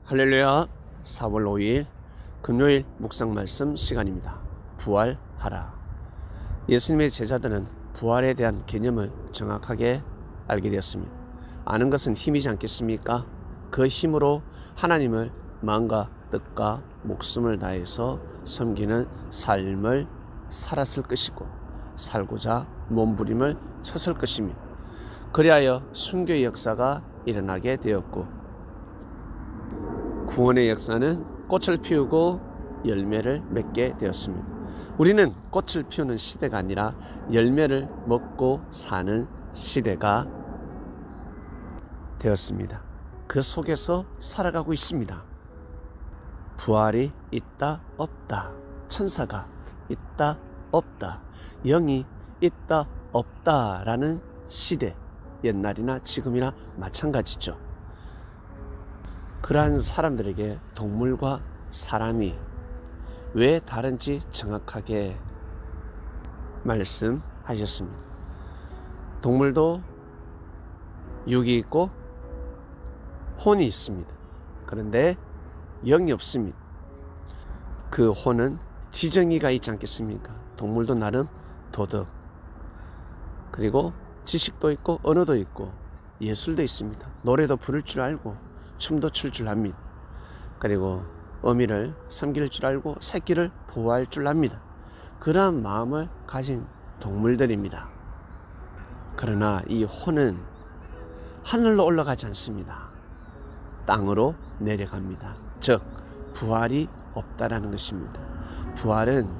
할렐루야. 4월 5일 금요일 묵상 말씀 시간입니다. 부활하라. 예수님의 제자들은 부활에 대한 개념을 정확하게 알게 되었습니다. 아는 것은 힘이지 않겠습니까? 그 힘으로 하나님을 마음과 뜻과 목숨을 다해서 섬기는 삶을 살았을 것이고 살고자 몸부림을 쳤을 것입니다. 그리하여 순교의 역사가 일어나게 되었고 구원의 역사는 꽃을 피우고 열매를 맺게 되었습니다. 우리는 꽃을 피우는 시대가 아니라 열매를 먹고 사는 시대가 되었습니다. 그 속에서 살아가고 있습니다. 부활이 있다 없다, 천사가 있다 없다, 영이 있다 없다라는 시대, 옛날이나 지금이나 마찬가지죠. 그러한 사람들에게 동물과 사람이 왜 다른지 정확하게 말씀하셨습니다. 동물도 육이 있고 혼이 있습니다. 그런데 영이 없습니다. 그 혼은 지정의가 있지 않겠습니까? 동물도 나름 도덕, 그리고 지식도 있고 언어도 있고 예술도 있습니다. 노래도 부를 줄 알고 춤도 출 줄 압니다. 그리고 어미를 섬길 줄 알고 새끼를 보호할 줄 압니다. 그러한 마음을 가진 동물들입니다. 그러나 이 혼은 하늘로 올라가지 않습니다. 땅으로 내려갑니다. 즉 부활이 없다라는 것입니다. 부활은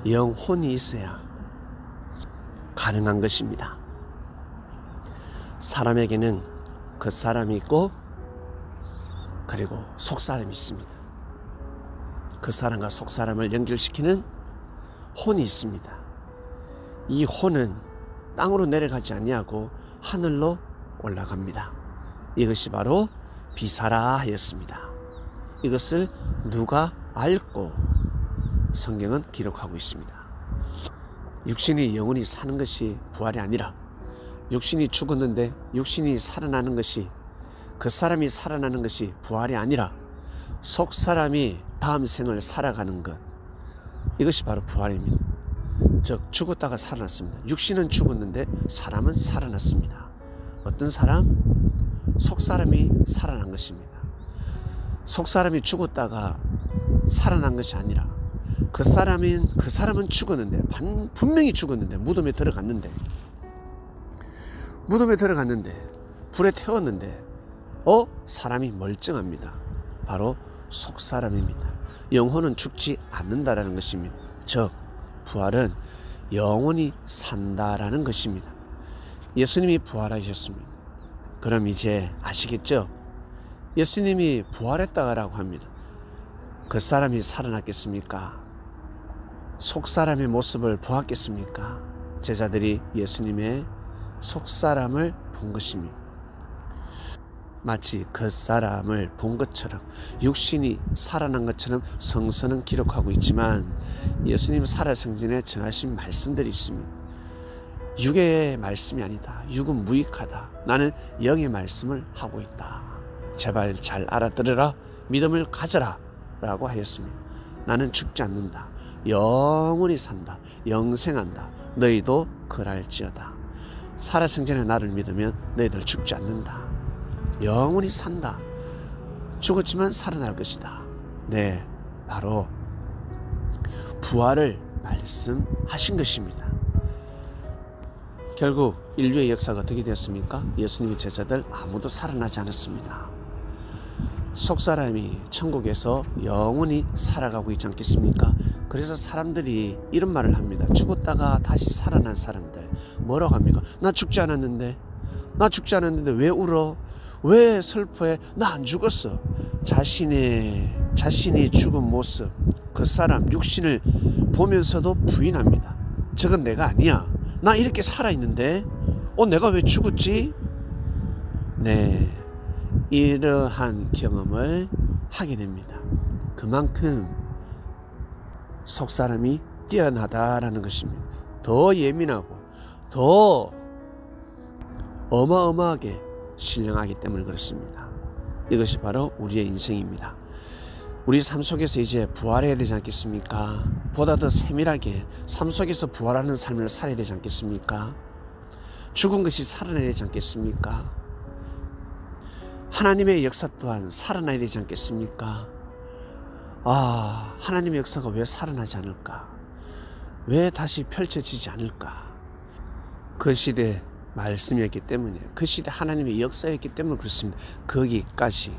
영혼이 있어야 가능한 것입니다. 사람에게는 겉사람이 있고 그리고 속사람이 있습니다. 그 사람과 속사람을 연결시키는 혼이 있습니다. 이 혼은 땅으로 내려가지 아니하고 하늘로 올라갑니다. 이것이 바로 비사라 하였습니다. 이것을 누가 알고 성경은 기록하고 있습니다. 육신이 영원히 사는 것이 부활이 아니라 육신이 죽었는데 육신이 살아나는 것이, 그 사람이 살아나는 것이 부활이 아니라 속사람이 다음 생을 살아가는 것, 이것이 바로 부활입니다. 즉 죽었다가 살아났습니다. 육신은 죽었는데 사람은 살아났습니다. 어떤 사람? 속사람이 살아난 것입니다. 속사람이 죽었다가 살아난 것이 아니라 그 사람은 죽었는데, 분명히 죽었는데 무덤에 들어갔는데 불에 태웠는데 사람이 멀쩡합니다. 바로 속사람입니다. 영혼은 죽지 않는다라는 것입니다. 즉 부활은 영원히 산다라는 것입니다. 예수님이 부활하셨습니다. 그럼 이제 아시겠죠? 예수님이 부활했다라고 합니다. 그 사람이 살아났겠습니까? 속사람의 모습을 보았겠습니까? 제자들이 예수님의 속사람을 본 것입니다. 마치 겉사람을 본 것처럼, 육신이 살아난 것처럼 성서는 기록하고 있지만 예수님 살아생전에 전하신 말씀들이 있습니다. 육의 말씀이 아니다. 육은 무익하다. 나는 영의 말씀을 하고 있다. 제발 잘 알아들으라. 믿음을 가져라 라고 하였습니다. 나는 죽지 않는다. 영원히 산다. 영생한다. 너희도 그랄지어다. 살아생전에 나를 믿으면 너희들 죽지 않는다. 영원히 산다. 죽었지만 살아날 것이다. 네, 바로 부활을 말씀하신 것입니다. 결국 인류의 역사가 어떻게 되었습니까? 예수님의 제자들 아무도 살아나지 않았습니다. 속사람이 천국에서 영원히 살아가고 있지 않겠습니까? 그래서 사람들이 이런 말을 합니다. 죽었다가 다시 살아난 사람들 뭐라고 합니까? 나 죽지 않았는데 왜 울어? 왜 슬퍼해? 나 안 죽었어. 자신이 죽은 모습, 그 사람 육신을 보면서도 부인합니다. 저건 내가 아니야. 나 이렇게 살아있는데 내가 왜 죽었지? 네, 이러한 경험을 하게 됩니다. 그만큼 속사람이 뛰어나다라는 것입니다. 더 예민하고 더 어마어마하게 신령하기 때문에 그렇습니다. 이것이 바로 우리의 인생입니다. 우리 삶 속에서 이제 부활해야 되지 않겠습니까? 보다 더 세밀하게 삶 속에서 부활하는 삶을 살아야 되지 않겠습니까? 죽은 것이 살아나야 되지 않겠습니까? 하나님의 역사 또한 살아나야 되지 않겠습니까? 하나님의 역사가 왜 살아나지 않을까? 왜 다시 펼쳐지지 않을까? 그 시대 말씀이었기 때문에, 그 시대 하나님의 역사였기 때문에 그렇습니다. 거기까지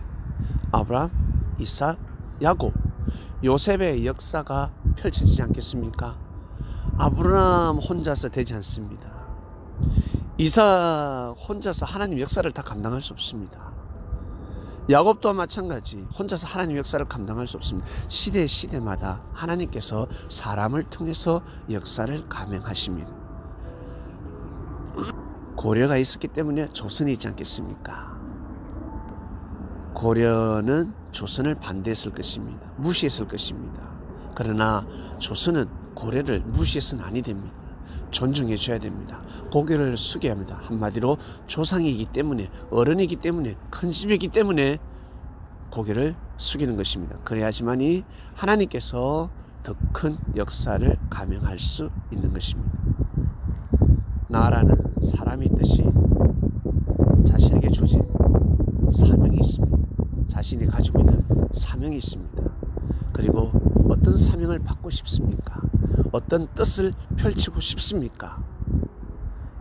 아브라함, 이삭, 야곱, 요셉의 역사가 펼쳐지지 않겠습니까? 아브라함 혼자서 되지 않습니다. 이삭 혼자서 하나님 역사를 다 감당할 수 없습니다. 야곱 또한 마찬가지 혼자서 하나님 역사를 감당할 수 없습니다. 시대마다 하나님께서 사람을 통해서 역사를 감행하십니다. 고려가 있었기 때문에 조선이 있지 않겠습니까? 고려는 조선을 반대했을 것입니다. 무시했을 것입니다. 그러나 조선은 고려를 무시해서는 아니 됩니다. 존중해 줘야 됩니다. 고개를 숙여야 합니다. 한마디로 조상이기 때문에, 어른이기 때문에, 큰 집이기 때문에 고개를 숙이는 것입니다. 그래야지만이 하나님께서 더 큰 역사를 감행할 수 있는 것입니다. 나라는 사람이 있듯이 자신에게 주어진 사명이 있습니다. 자신이 가지고 있는 사명이 있습니다. 그리고 어떤 사명을 받고 싶습니까? 어떤 뜻을 펼치고 싶습니까?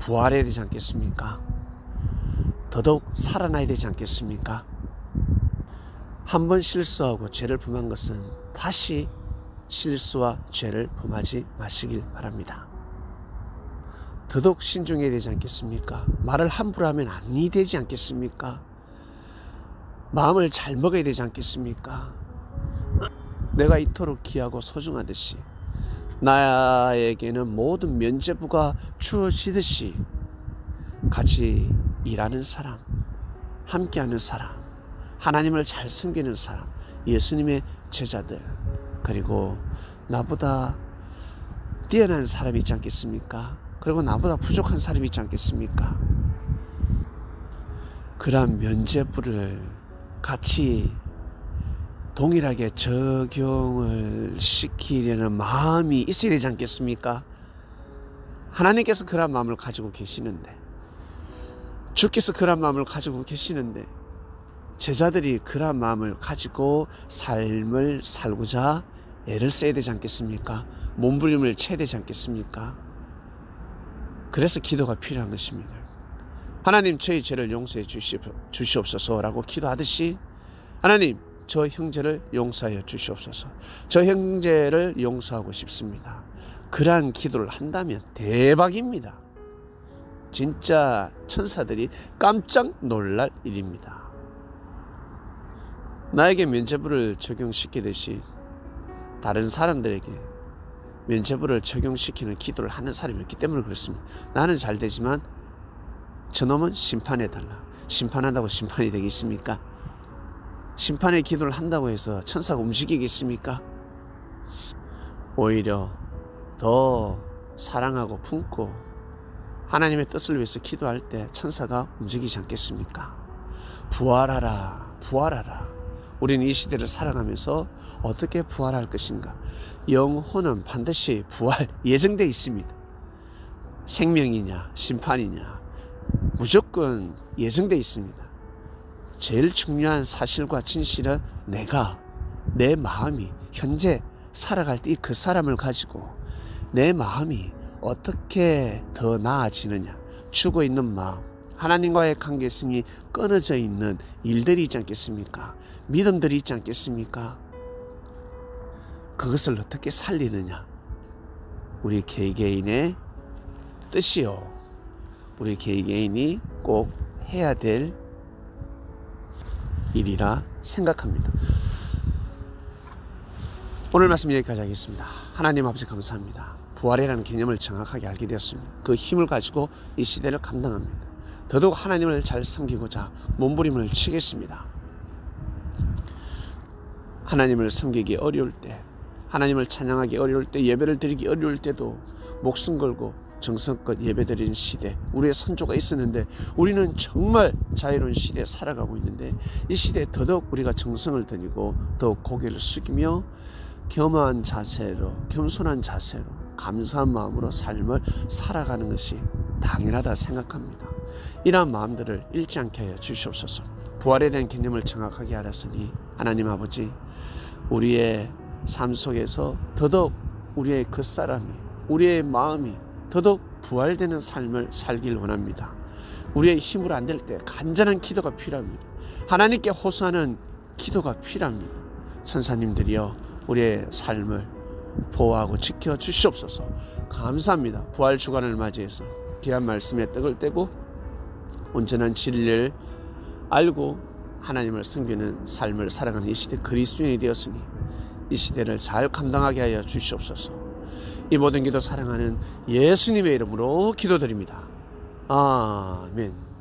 부활해야 되지 않겠습니까? 더더욱 살아나야 되지 않겠습니까? 한번 실수하고 죄를 범한 것은 다시 실수와 죄를 범하지 마시길 바랍니다. 더더욱 신중해야 되지 않겠습니까? 말을 함부로 하면 아니 되지 않겠습니까? 마음을 잘 먹어야 되지 않겠습니까? 내가 이토록 귀하고 소중하듯이 나에게는 모든 면죄부가 주어지듯이 같이 일하는 사람, 함께하는 사람, 하나님을 잘 섬기는 사람, 예수님의 제자들, 그리고 나보다 뛰어난 사람이 있지 않겠습니까? 그리고 나보다 부족한 사람이 있지 않겠습니까? 그러한 면죄부를 같이 동일하게 적용을 시키려는 마음이 있어야 되지 않겠습니까? 하나님께서 그런 마음을 가지고 계시는데, 주께서 그런 마음을 가지고 계시는데, 제자들이 그런 마음을 가지고 삶을 살고자 애를 써야 되지 않겠습니까? 몸부림을 쳐야 되지 않겠습니까? 그래서 기도가 필요한 것입니다. 하나님, 저희 죄를 용서해 주시옵소서라고 기도하듯이, 하나님, 저 형제를 용서하여 주시옵소서. 저 형제를 용서하고 싶습니다. 그러한 기도를 한다면 대박입니다. 진짜 천사들이 깜짝 놀랄 일입니다. 나에게 면죄부를 적용시키듯이 다른 사람들에게 면죄부를 적용시키는 기도를 하는 사람이 없기 때문에 그렇습니다. 나는 잘 되지만 저놈은 심판해달라. 심판한다고 심판이 되겠습니까? 심판의 기도를 한다고 해서 천사가 움직이겠습니까? 오히려 더 사랑하고 품고 하나님의 뜻을 위해서 기도할 때 천사가 움직이지 않겠습니까? 부활하라, 부활하라. 우리는 이 시대를 살아가면서 어떻게 부활할 것인가? 영혼은 반드시 부활 예정되어 있습니다. 생명이냐 심판이냐 무조건 예정되어 있습니다. 제일 중요한 사실과 진실은 내 마음이 현재 살아갈 때 그 사람을 가지고 내 마음이 어떻게 더 나아지느냐, 죽어 있는 마음, 하나님과의 관계성이 끊어져 있는 일들이 있지 않겠습니까? 믿음들이 있지 않겠습니까? 그것을 어떻게 살리느냐, 우리 개개인의 뜻이요, 우리 개개인이 꼭 해야 될 일이라 생각합니다. 오늘 말씀 여기까지 하겠습니다. 하나님 아버지 감사합니다. 부활이라는 개념을 정확하게 알게 되었습니다. 그 힘을 가지고 이 시대를 감당합니다. 더더욱 하나님을 잘 섬기고자 몸부림을 치겠습니다. 하나님을 섬기기 어려울 때, 하나님을 찬양하기 어려울 때, 예배를 드리기 어려울 때도 목숨 걸고 정성껏 예배드리는 시대, 우리의 선조가 있었는데 우리는 정말 자유로운 시대에 살아가고 있는데 이 시대에 더더욱 우리가 정성을 들이고 더욱 고개를 숙이며 겸허한 자세로, 겸손한 자세로, 감사한 마음으로 삶을 살아가는 것이 당연하다 생각합니다. 이러한 마음들을 잃지 않게 하여 주시옵소서. 부활에 대한 개념을 정확하게 알았으니 하나님 아버지, 우리의 삶 속에서 더더욱 우리의 겉사람이, 우리의 마음이 더더욱 부활되는 삶을 살길 원합니다. 우리의 힘으로 안 될 때 간절한 기도가 필요합니다. 하나님께 호소하는 기도가 필요합니다. 천사님들이여 우리의 삶을 보호하고 지켜 주시옵소서. 감사합니다. 부활 주간을 맞이해서 귀한 말씀에 떡을 떼고 온전한 진리를 알고 하나님을 섬기는 삶을 살아가는 이 시대 그리스도인이 되었으니 이 시대를 잘 감당하게 하여 주시옵소서. 이 모든 기도 사랑하는 예수님의 이름으로 기도드립니다. 아멘.